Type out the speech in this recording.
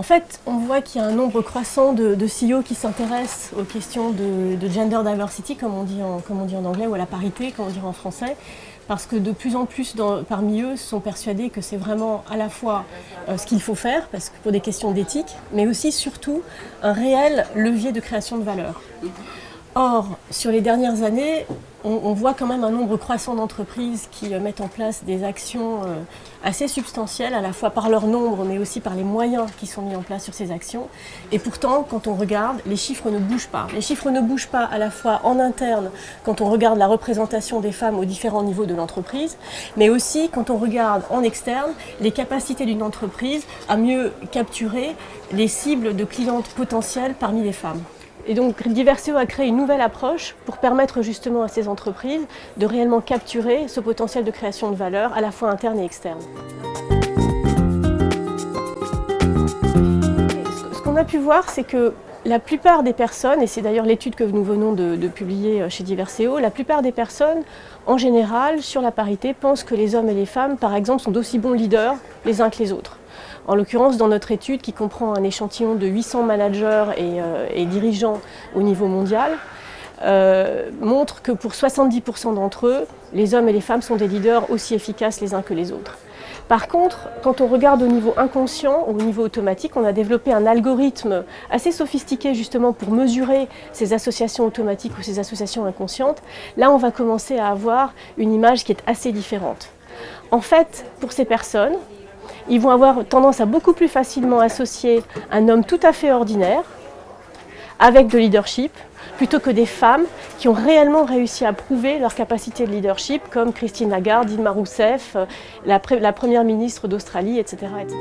fait, on voit qu'il y a un nombre croissant de CEO qui s'intéressent aux questions de gender diversity, comme on dit en anglais, ou à la parité, comme on dirait en français, parce que de plus en plus parmi eux sont persuadés que c'est vraiment à la fois ce qu'il faut faire, parce que pour des questions d'éthique, mais aussi surtout un réel levier de création de valeur. Or, sur les dernières années, on voit quand même un nombre croissant d'entreprises qui mettent en place des actions assez substantielles, à la fois par leur nombre, mais aussi par les moyens qui sont mis en place sur ces actions. Et pourtant, quand on regarde, les chiffres ne bougent pas. Les chiffres ne bougent pas à la fois en interne, quand on regarde la représentation des femmes aux différents niveaux de l'entreprise, mais aussi quand on regarde en externe les capacités d'une entreprise à mieux capturer les cibles de clientes potentielles parmi les femmes. Et donc Diverseo a créé une nouvelle approche pour permettre justement à ces entreprises de réellement capturer ce potentiel de création de valeur à la fois interne et externe. Ce qu'on a pu voir, c'est que la plupart des personnes, et c'est d'ailleurs l'étude que nous venons de publier chez Diverseo, la plupart des personnes, en général, sur la parité, pensent que les hommes et les femmes, par exemple, sont d'aussi bons leaders les uns que les autres. En l'occurrence, dans notre étude, qui comprend un échantillon de 800 managers et dirigeants au niveau mondial, montre que pour 70% d'entre eux, les hommes et les femmes sont des leaders aussi efficaces les uns que les autres. Par contre, quand on regarde au niveau inconscient ou au niveau automatique, on a développé un algorithme assez sophistiqué justement pour mesurer ces associations automatiques ou ces associations inconscientes. Là, on va commencer à avoir une image qui est assez différente. En fait, pour ces personnes, ils vont avoir tendance à beaucoup plus facilement associer un homme tout à fait ordinaire avec de leadership, plutôt que des femmes qui ont réellement réussi à prouver leur capacité de leadership, comme Christine Lagarde, Dilma Rousseff, la première ministre d'Australie, etc., etc.